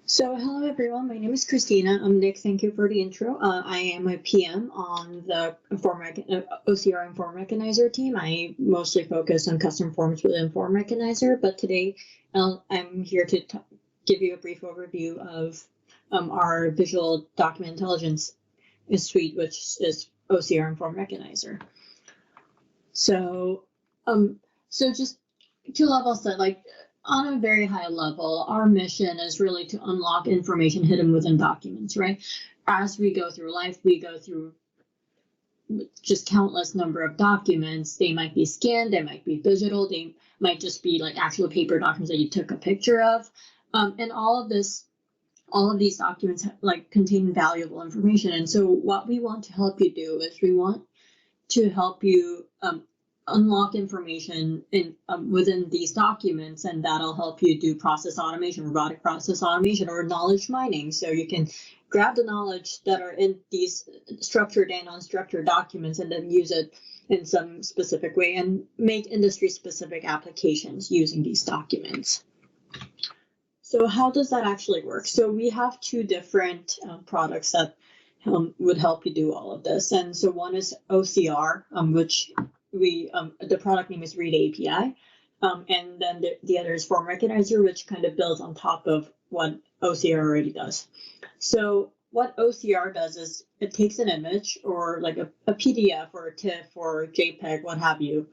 So hello everyone, my name is Christina. Nick, thank you for the intro. I am a PM on the OCR and Form Recognizer team. I mostly focus on custom forms within Form Recognizer, but today I'm here to give you a brief overview of our Visual Document Intelligence suite, which is OCR and Form Recognizer. So just to level set, on a very high level, our mission is really to unlock information hidden within documents, right? As we go through life, we go through just countless number of documents. They might be scanned, they might be digital, they might just be like actual paper documents that you took a picture of. And all of these documents contain valuable information. And so what we want to help you do is we want to help you unlock information within these documents, and that'll help you do process automation, robotic process automation, or knowledge mining. So you can grab the knowledge that are in these structured and unstructured documents and then use it in some specific way and make industry-specific applications using these documents. So how does that actually work? So we have two different products that would help you do all of this. And so one is OCR, which the product name is Read API, and then the other is Form Recognizer, which kind of builds on top of what OCR already does. So what OCR does is it takes an image or like a PDF or a TIFF or JPEG, what have you,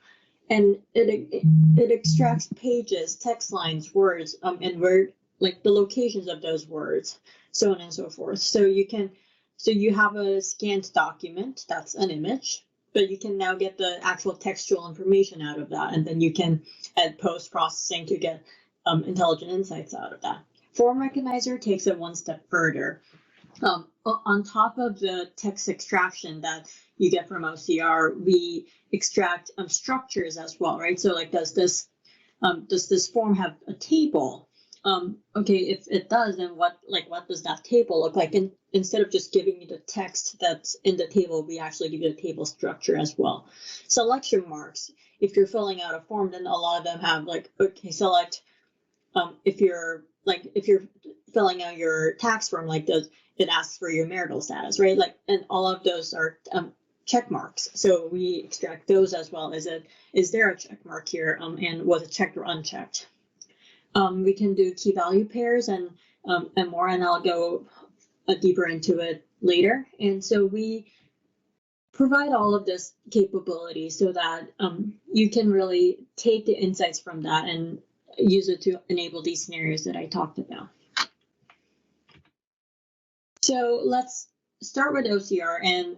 and it extracts pages, text lines, words, and where like the locations of those words, so on and so forth. So you have a scanned document, that's an image, but you can now get the actual textual information out of that, and then you can add post-processing to get intelligent insights out of that. Form Recognizer takes it one step further. On top of the text extraction that you get from OCR, we extract structures as well, right? So like, does this form have a table? Okay, if it does, then what does that table look like? And instead of just giving you the text that's in the table, we actually give you a table structure as well. Selection marks. If you're filling out a form, then a lot of them have select. If you're filling out your tax form, it asks for your marital status, right? And all of those are check marks. So we extract those as well. Is there a check mark here? And was it checked or unchecked? We can do key value pairs and more, and I'll go deeper into it later. And so we provide all of this capability so that you can really take the insights from that and use it to enable these scenarios that I talked about. So let's start with OCR, and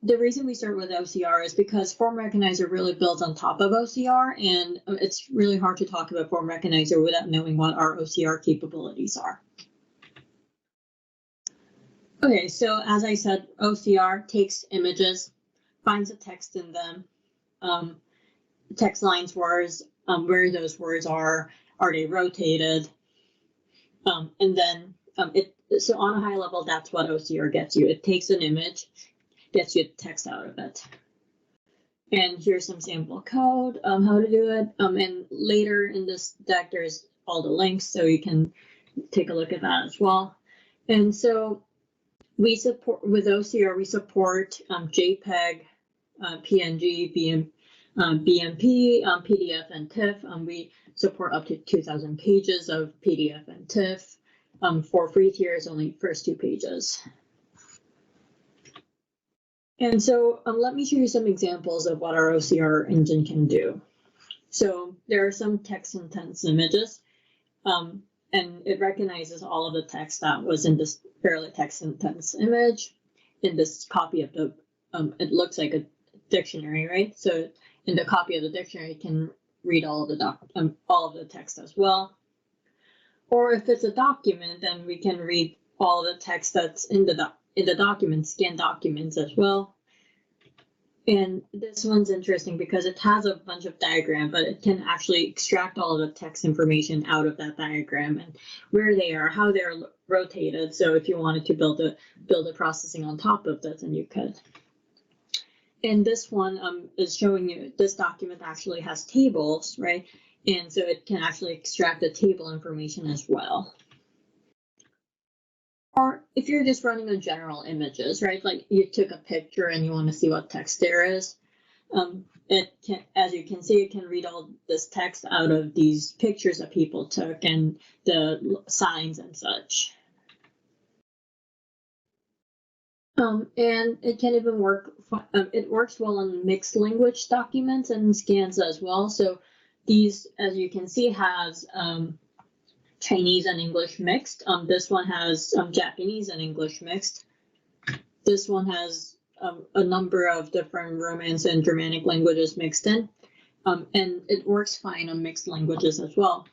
the reason we start with OCR is because Form Recognizer really builds on top of OCR, and it's really hard to talk about Form Recognizer without knowing what our OCR capabilities are. Okay, so as I said, OCR takes images, finds the text in them, text lines, words, where those words are they rotated, and then so on a high level, that's what OCR gets you. It takes an image, gets you text out of it. And here's some sample code, how to do it. And later in this deck, there's all the links, so you can take a look at that as well. And so we support, with OCR, we support JPEG, PNG, BMP, PDF, and TIFF. We support up to 2,000 pages of PDF and TIFF. For free tiers, only first 2 pages. And so let me show you some examples of what our OCR engine can do. So there are some text-intense images, and it recognizes all of the text that was in this fairly text-intense image. In this copy of the, it looks like a dictionary, right? So in the copy of the dictionary, it can read all of the text as well. Or if it's a document, then we can read all the text that's in the document, scan documents as well. And this one's interesting because it has a bunch of diagrams, but it can actually extract all of the text information out of that diagram and where they are, how they're rotated. So if you wanted to build a processing on top of that, then you could. And this one is showing you this document actually has tables, right? And so it can actually extract the table information as well. Or if you're just running on general images, right? Like you took a picture and you want to see what text there is. It can, as you can see, it can read all this text out of these pictures that people took and the signs and such. And it can even work, it works well on mixed language documents and scans as well. So these, as you can see, has Chinese and English mixed. This one has Japanese and English mixed. This one has a number of different Romance and Germanic languages mixed in, and it works fine on mixed languages as well.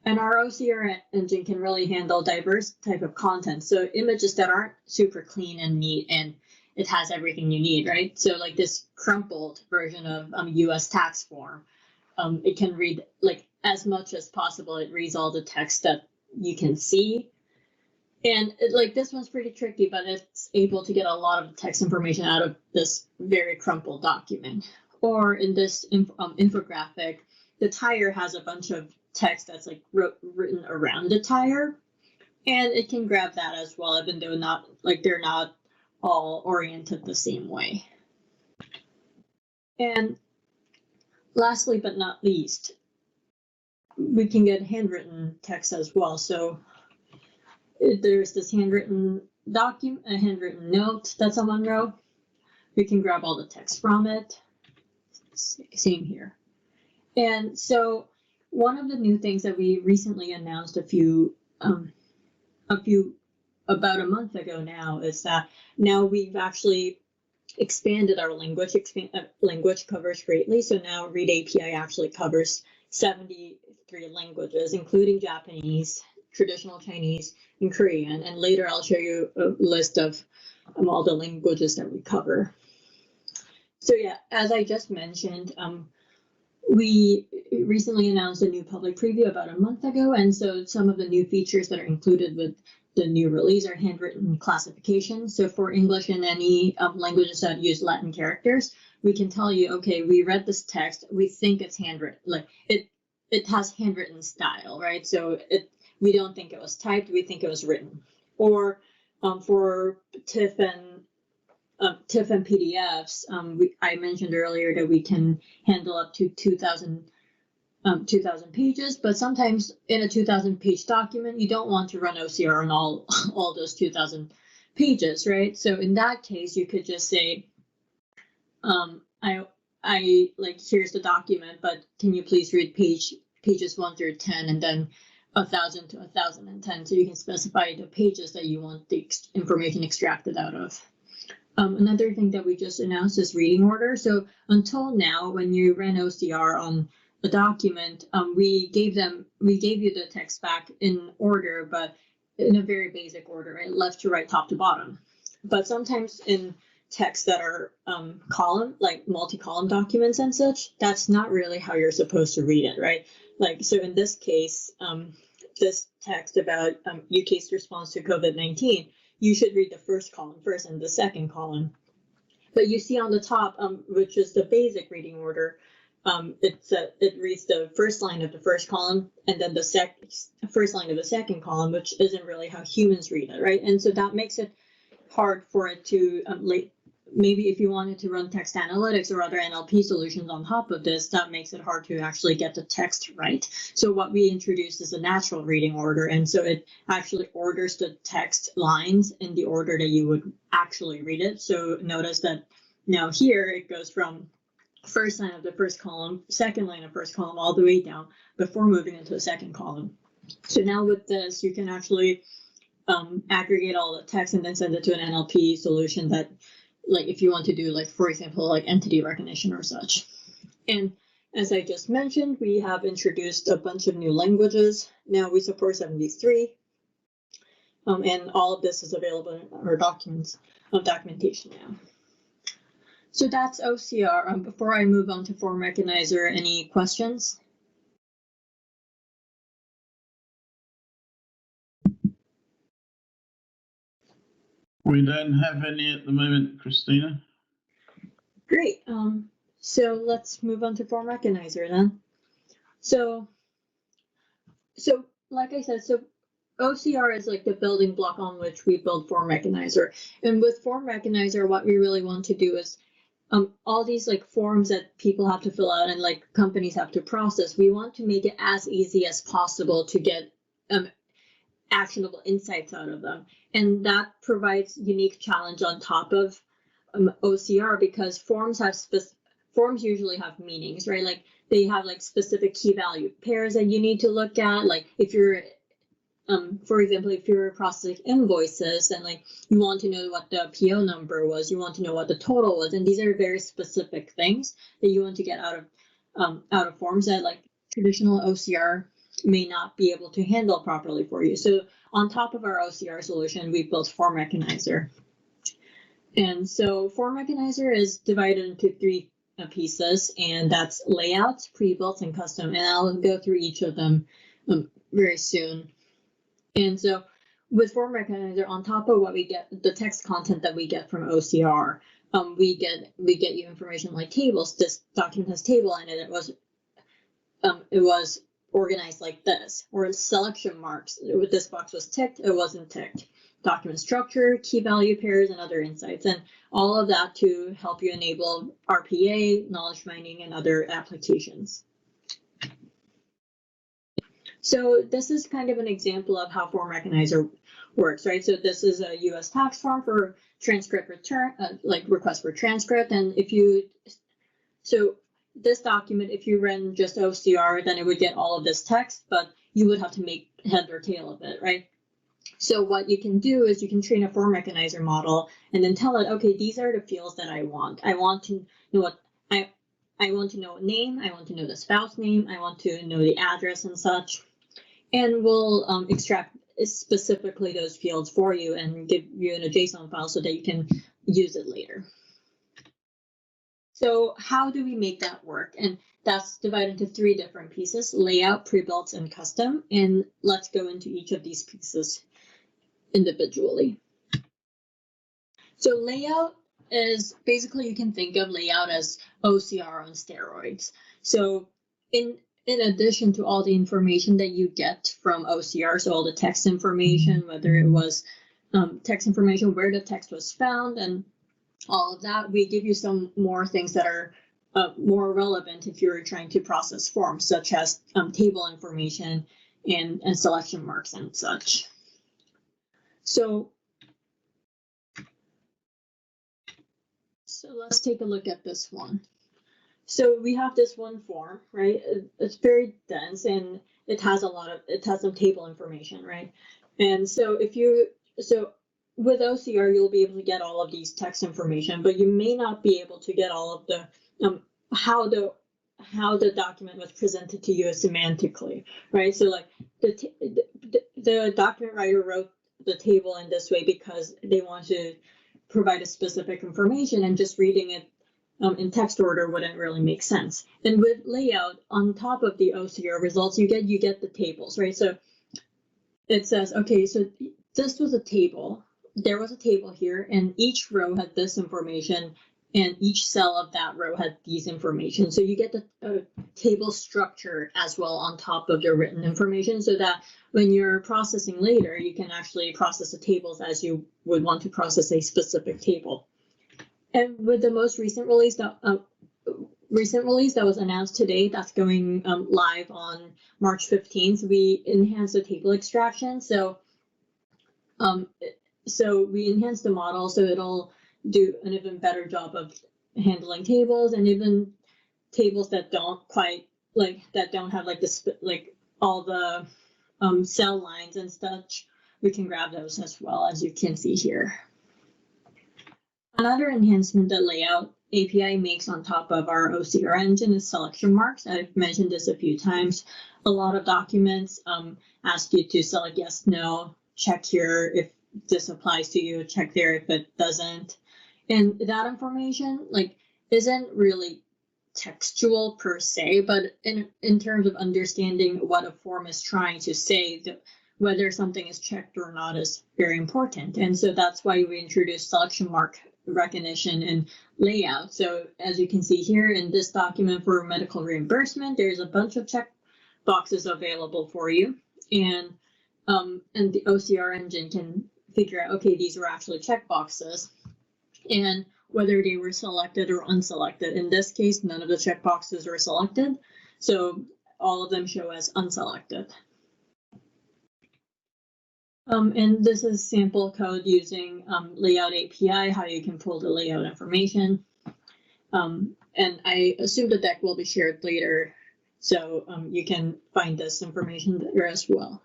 And our OCR engine can really handle diverse type of content. So images that aren't super clean and neat, and it has everything you need, right? So like this crumpled version of US tax form, it can read like as much as possible. It reads all the text that you can see. And like this one's pretty tricky, but it's able to get a lot of text information out of this very crumpled document. Or in this infographic, the tire has a bunch of text that's like written around the tire, and it can grab that as well, even though they're not all oriented the same way. And lastly but not least, we can get handwritten text as well. So there's this handwritten document, a handwritten note that someone wrote. We can grab all the text from it. Same here. And so one of the new things that we recently announced about a month ago now is that now we've actually expanded our language coverage greatly. So now Read API actually covers 73 languages, including Japanese, traditional Chinese, and Korean. And later I'll show you a list of all the languages that we cover. So yeah, as I just mentioned, we recently announced a new public preview about a month ago, and so some of the new features that are included with the new release are handwritten classification. So for English and any languages that use Latin characters, we can tell you, okay, we read this text, we think it's handwritten, like it has handwritten style, right? So we don't think it was typed, we think it was written. Or for TIFF and PDFs, I mentioned earlier that we can handle up to 2,000 pages, but sometimes in a 2,000 page document, you don't want to run OCR on all those 2,000 pages, right? So in that case, you could just say, I like, here's the document, but can you please read pages 1 through 10 and then 1,000 to 1,010, so you can specify the pages that you want the information extracted out of. Another thing that we just announced is reading order. So until now, when you ran OCR on a document, we gave you the text back in order, but in a very basic order, right? Left to right, top to bottom. But sometimes in texts that are like multi-column documents and such, that's not really how you're supposed to read it, right? Like, so in this case, this text about UK's response to COVID-19, you should read the first column first and the second column. But you see on the top, which is the basic reading order, it reads the first line of the first column and then the first line of the second column, which isn't really how humans read it, right? And so that makes it hard for it to, maybe if you wanted to run text analytics or other NLP solutions on top of this, that makes it hard to actually get the text right. So what we introduced is a natural reading order. And so it actually orders the text lines in the order that you would actually read it. So notice that now here it goes from first line of the first column, second line of first column, all the way down before moving into the second column. So now with this, you can actually aggregate all the text and then send it to an NLP solution that, like, if you want to do, like, for example, like entity recognition or such. And as I just mentioned, we have introduced a bunch of new languages. Now we support 73. And all of this is available in our documentation now. So that's OCR. Before I move on to Form Recognizer, any questions? We don't have any at the moment, Christina. Great. So let's move on to Form Recognizer then. So like I said, so OCR is like the building block on which we build Form Recognizer. And with Form Recognizer, what we really want to do is all these like forms that people have to fill out and like companies have to process, we want to make it as easy as possible to get actionable insights out of them. And that provides unique challenge on top of OCR, because forms usually have meanings, right? Like they have like specific key value pairs that you need to look at. Like if you're for example, if you're processing invoices and like you want to know what the PO number was, you want to know what the total was, and these are very specific things that you want to get out of forms that like traditional OCR may not be able to handle properly for you. So on top of our OCR solution, we built Form Recognizer. And so Form Recognizer is divided into three pieces, and that's layout, pre-built, and custom. And I'll go through each of them very soon. And so with Form Recognizer, on top of what we get, the text content that we get from OCR, we get you information like tables. This document has table in it. It was organized like this, or selection marks. This box was ticked, it wasn't ticked. Document structure, key value pairs, and other insights, and all of that to help you enable RPA, knowledge mining, and other applications. So this is kind of an example of how Form Recognizer works, right? So this is a US tax form for transcript return, like request for transcript. And so this document, if you ran just OCR, then it would get all of this text, but you would have to make head or tail of it, right? So what you can do is you can train a Form Recognizer model and then tell it, okay, these are the fields that I want. I want to know what I want to know a name, I want to know the spouse name, I want to know the address and such. And we'll extract specifically those fields for you and give you in a JSON file so that you can use it later. So how do we make that work? And that's divided into three different pieces: layout, pre-built, and custom. And let's go into each of these pieces individually. So layout is basically, you can think of layout as OCR on steroids. So in addition to all the information that you get from OCR, so all the text information, whether it was text information, where the text was found, and all of that, we give you some more things that are more relevant if you're trying to process forms, such as table information and selection marks and such. So let's take a look at this one. So we have this one form, right? It's very dense and it has some table information, right? And so with OCR, you'll be able to get all of these text information, but you may not be able to get all of the how the document was presented to you semantically, right? So like the document writer wrote the table in this way because they want to provide a specific information, and just reading it in text order wouldn't really make sense. And with layout, on top of the OCR results, you get the tables, right? So it says, okay, so this was a table. There was a table here, and each row had this information, and each cell of that row had these information. So you get the table structure as well on top of your written information, so that when you're processing later, you can actually process the tables as you would want to process a specific table. And with the most recent release that was announced today, that's going live on March 15th, we enhanced the table extraction. So we enhanced the model so it'll do an even better job of handling tables, and even tables that don't have like all the cell lines and such. We can grab those as well, as you can see here. Another enhancement that Layout API makes on top of our OCR engine is selection marks. I've mentioned this a few times. A lot of documents ask you to select yes, no, check here if this applies to you, check there if it doesn't. And that information isn't really textual per se, but in terms of understanding what a form is trying to say, whether something is checked or not is very important. And so that's why we introduced selection mark recognition and layout. So as you can see here in this document for medical reimbursement, there's a bunch of check boxes available for you. And and the OCR engine can figure out, okay, these were actually checkboxes, and whether they were selected or unselected. In this case, none of the checkboxes were selected, so all of them show as unselected. And this is sample code using Layout API, how you can pull the layout information. And I assume the deck will be shared later, so you can find this information there as well.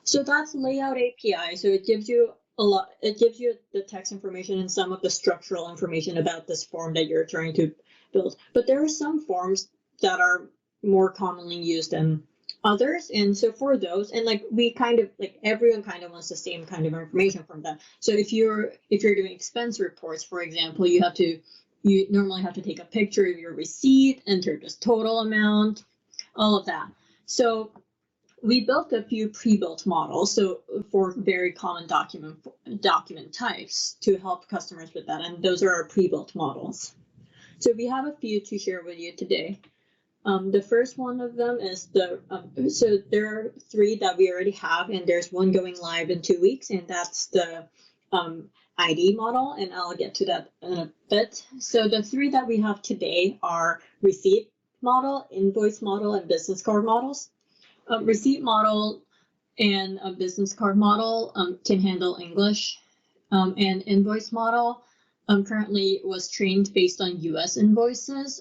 So that's Layout API. So it gives you a lot. It gives you the text information and some of the structural information about this form that you're trying to build. But there are some forms that are more commonly used than others, and so for those, and like we kind of like everyone kind of wants the same kind of information from them. So if you're doing expense reports, for example, you normally have to take a picture of your receipt, enter this total amount, all of that. So we built a few pre-built models, so for very common document types to help customers with that, and those are our pre-built models. So we have a few to share with you today. The first one of them is so there are 3 that we already have, and there's one going live in 2 weeks, and that's the ID model, and I'll get to that in a bit. So the 3 that we have today are receipt model, invoice model, and business card models. Receipt model and a business card model can handle English, and invoice model currently was trained based on US invoices.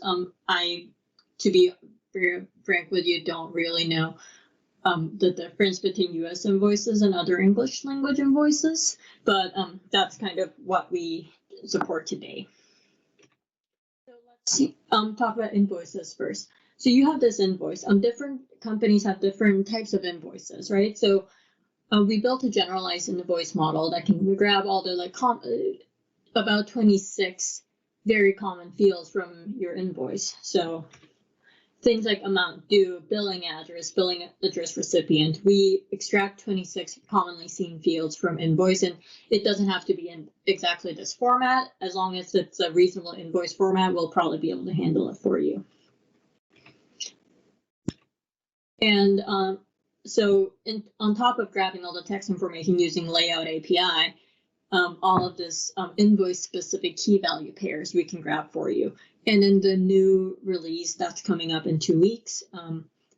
To be very frank with you, don't really know the difference between US invoices and other English language invoices, but that's kind of what we support today. So let's talk about invoices first. So you have this invoice. Different companies have different types of invoices, right? So we built a generalized invoice model that can grab all the about 26 very common fields from your invoice. So things like amount due, billing address recipient. We extract 26 commonly seen fields from invoice, and it doesn't have to be in exactly this format. As long as it's a reasonable invoice format, we'll probably be able to handle it for you. And so on top of grabbing all the text information using Layout API, all of this invoice-specific key value pairs we can grab for you. And in the new release that's coming up in 2 weeks,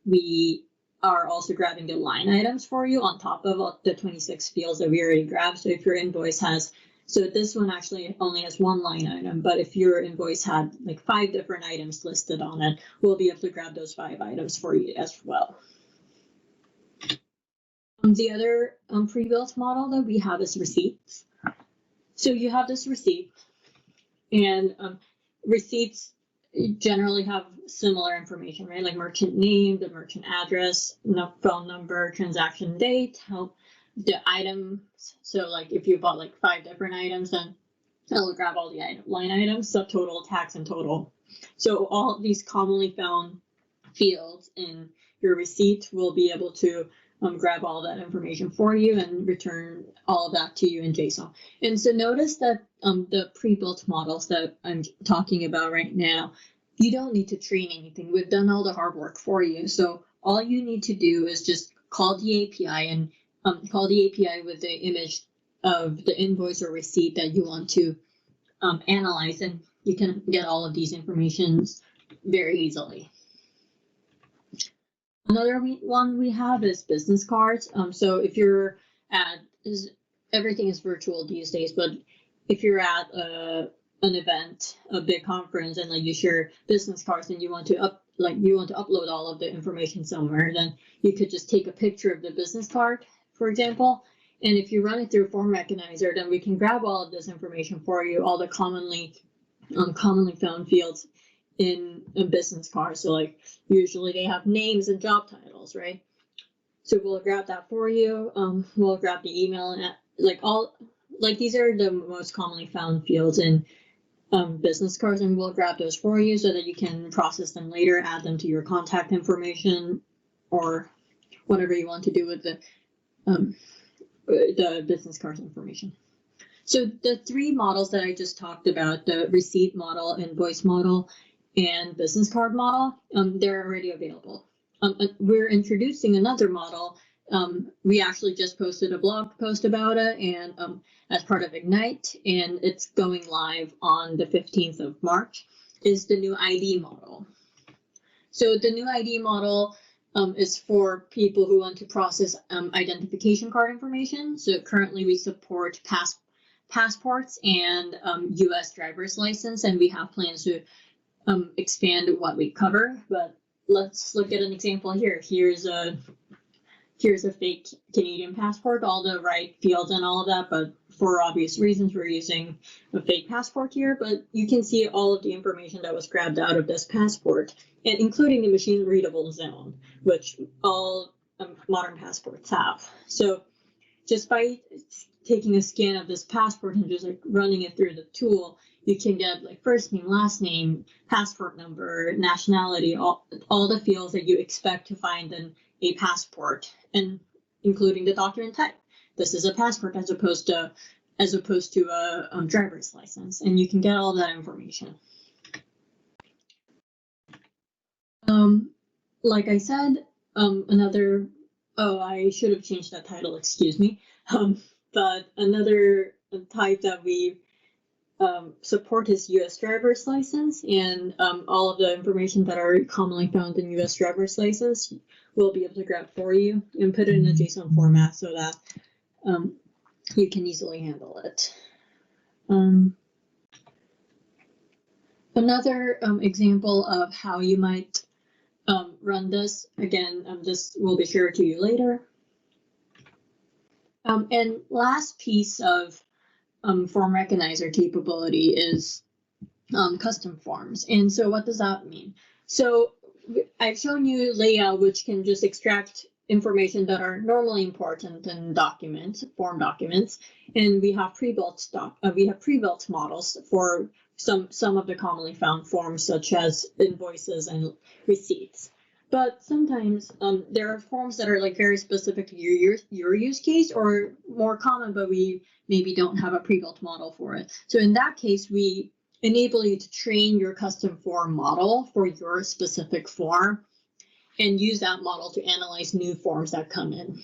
we are also grabbing the line items for you on top of the 26 fields that we already grabbed. So if your invoice has, so this one actually only has 1 line item, but if your invoice had like 5 different items listed on it, we'll be able to grab those 5 items for you as well. The other pre-built model that we have is receipts. So you have this receipt, and receipts generally have similar information, right? Like merchant name, the merchant address, phone number, transaction date, the items. So like if you bought like 5 different items, then it'll grab all the line items, subtotal, tax, and total. So all of these commonly found fields in your receipt will be able to grab all that information for you and return all of that to you in JSON. And so notice that the pre-built models that I'm talking about right now, you don't need to train anything. We've done all the hard work for you. So all you need to do is just call the API and call the API with the image of the invoice or receipt that you want to analyze, and you can get all of these informations very easily. Another one we have is business cards. So if you're at, everything is virtual these days, but if you're at an event, a big conference, and like you share business cards and you want to upload all of the information somewhere, then you could just take a picture of the business card, for example. And if you run it through Form Recognizer, then we can grab all of this information for you, all the commonly found fields in a business card. So like usually they have names and job titles, right? So we'll grab that for you. We'll grab the email and these are the most commonly found fields in business cards, and we'll grab those for you so that you can process them later, add them to your contact information, or whatever you want to do with the business cards information. So the 3 models that I just talked about, the receipt model, invoice model, and business card model, they're already available. We're introducing another model We actually just posted a blog post about it, and as part of Ignite, and it's going live on the 15th of March, is the new ID model. So the new ID model is for people who want to process identification card information. So currently we support passports and US driver's license, and we have plans to expand what we cover. But let's look at an example here. Here's a fake Canadian passport, all the right fields and all of that, but for obvious reasons, we're using a fake passport here, but you can see all of the information that was grabbed out of this passport, and including the machine readable zone, which all modern passports have. So just by taking a scan of this passport and just like running it through the tool, you can get like first name, last name, passport number, nationality, all the fields that you expect to find in a passport, and including the document type. This is a passport as opposed to a driver's license, and you can get all that information. Like I said, I should have changed that title, excuse me. But another type that we support is US driver's license, and all of the information that are commonly found in US driver's license we'll be able to grab for you and put it in a JSON format so that you can easily handle it. Another example of how you might run this, again, this will be shared to you later. And last piece of form recognizer capability is custom forms. And so what does that mean? So I've shown you layout, which can just extract information that are normally important in documents, form documents, and we have pre-built models for some of the commonly found forms, such as invoices and receipts. But sometimes there are forms that are like very specific to your use case, or more common, but we maybe don't have a pre-built model for it. So in that case, we enable you to train your custom form model for your specific form and use that model to analyze new forms that come in.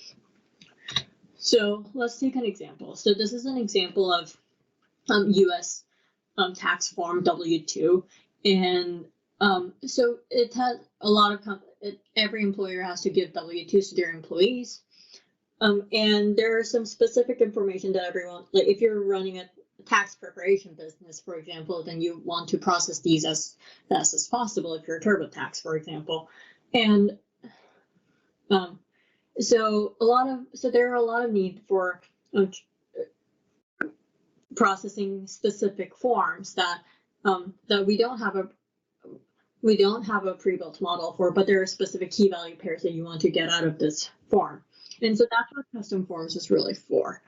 So let's take an example. So this is an example of US tax form W-2, and so it has a lot of every employer has to give W-2s to their employees, and there are some specific information that everyone, like if you're running a tax preparation business, for example, then you want to process these as fast as possible if you're a TurboTax, for example. And so there are a lot of need for processing specific forms that we don't have a pre-built model for, but there are specific key value pairs that you want to get out of this form. And so that's what custom forms is really for.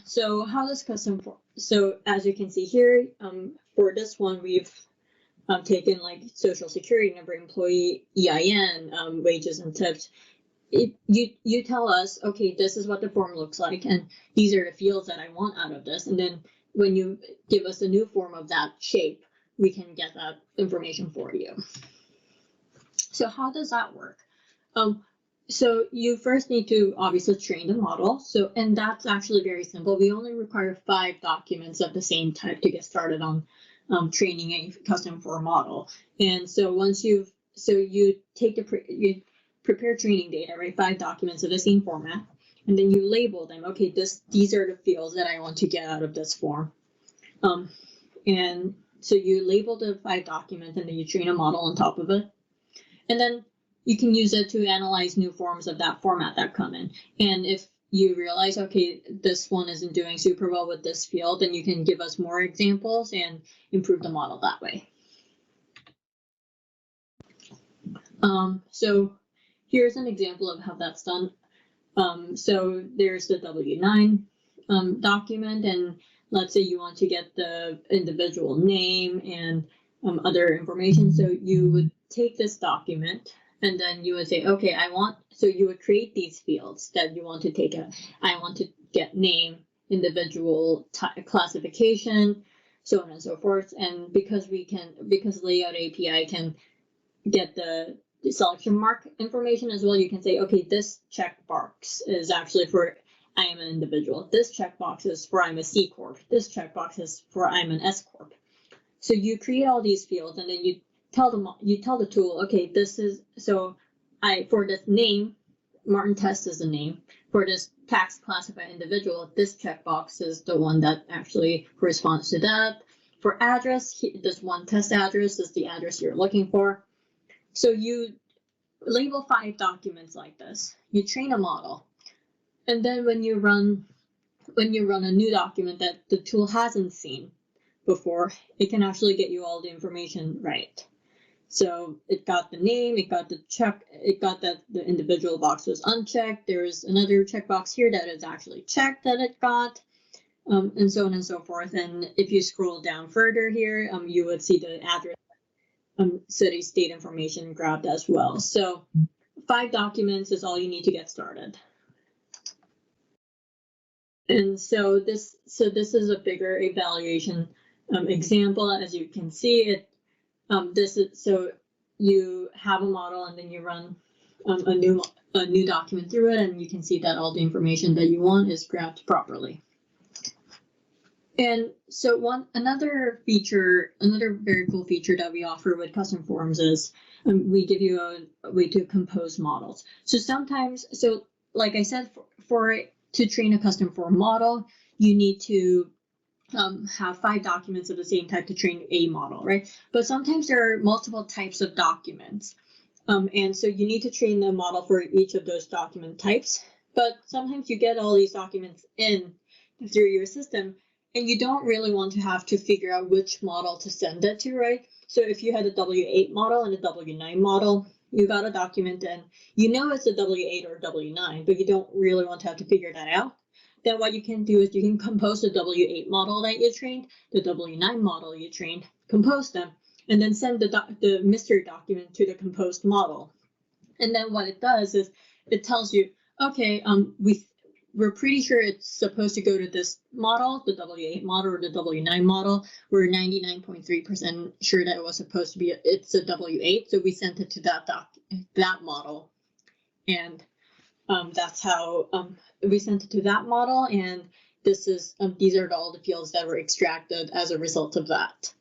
So how does custom form? So as you can see here, for this one, we've taken like social security number, employee EIN, wages and tips. You tell us, okay, this is what the form looks like, and these are the fields that I want out of this. And then when you give us a new form of that shape, we can get that information for you. So how does that work? So you first need to obviously train the model. And that's actually very simple. We only require 5 documents of the same type to get started on training a custom form model. And so once you take you prepare training data, right? 5 documents of the same format, and then you label them. Okay, these are the fields that I want to get out of this form. And so you label the 5 documents, and then you train a model on top of it. And then you can use it to analyze new forms of that format that come in. And if you realize, okay, this one isn't doing super well with this field, then you can give us more examples and improve the model that way. So here's an example of how that's done. So there's the W-9 document, and let's say you want to get the individual name and other information. So you would take this document, and then you would say, okay, so you would create these fields that you want to take I want to get name, individual classification, so on and so forth. And because Layout API can get the selection mark information as well. You can say, okay, this checkbox is actually for I am an individual. This checkbox is for I'm a C Corp. This checkbox is for I'm an S Corp. So you create all these fields, and then you tell the tool, okay, this is, so for this name, Martin Test is the name. For this tax classified individual, this checkbox is the one that actually corresponds to that. For address, this one test address is the address you're looking for. So you label 5 documents like this. You train a model, and then when you run a new document that the tool hasn't seen before, it can actually get you all the information right. So it got the name, it got the check, it got that the individual box was unchecked. There's another checkbox here that is actually checked that it got, and so on and so forth. And if you scroll down further here, you would see the address, city, state information grabbed as well. So 5 documents is all you need to get started. And so this is a bigger evaluation example. As you can see, this is, so you have a model, and then you run a new document through it, and you can see that all the information that you want is grabbed properly. And so another very cool feature that we offer with custom forms is we give you a way to compose models. So sometimes, so like I said, to train a custom form model, you need to have 5 documents of the same type to train a model, right? But sometimes there are multiple types of documents. And so you need to train the model for each of those document types. But sometimes you get all these documents in through your system, and you don't really want to have to figure out which model to send it to, right? So if you had a W8 model and a W9 model, you got a document and you know it's a W8 or W9, but you don't really want to have to figure that out. Then what you can do is you can compose the W8 model that you trained, the W9 model you trained, compose them, and then send the mystery document to the composed model. And then what it does is it tells you, okay, we're pretty sure it's supposed to go to this model, the W8 model or the W9 model. We're 99.3% sure that it was supposed to be it's a W8, so we sent it to that model, and that's how we sent it to that model. And this is these are all the fields that were extracted as a result of that.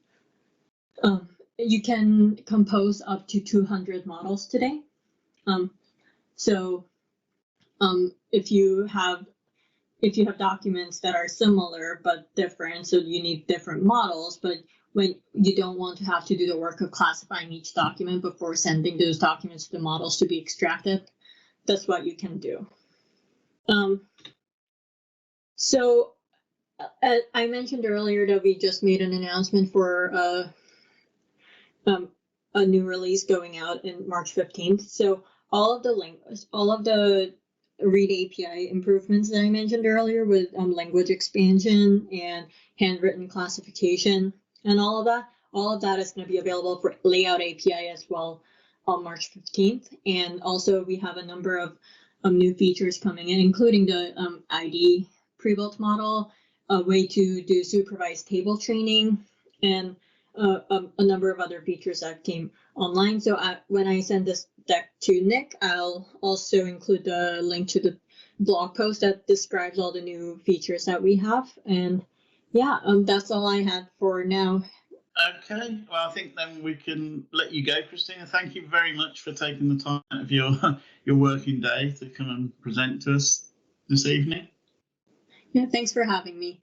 You can compose up to 200 models today. If you have documents that are similar but different, so you need different models, but when you don't want to have to do the work of classifying each document before sending those documents to the models to be extracted, that's what you can do. So I mentioned earlier that we just made an announcement for a new release going out in March 15th. So all of the Read API improvements that I mentioned earlier with language expansion and handwritten classification and all of that is going to be available for Layout API as well on March 15th. And also we have a number of new features coming in, including the ID pre-built model, a way to do supervised table training, and a number of other features that came online. So when I send this deck to Nick, I'll also include the link to the blog post that describes all the new features that we have. And yeah, that's all I had for now. Okay, well, I think then we can let you go, Christina. Thank you very much for taking the time out of your working day to come and present to us this evening. Yeah, thanks for having me.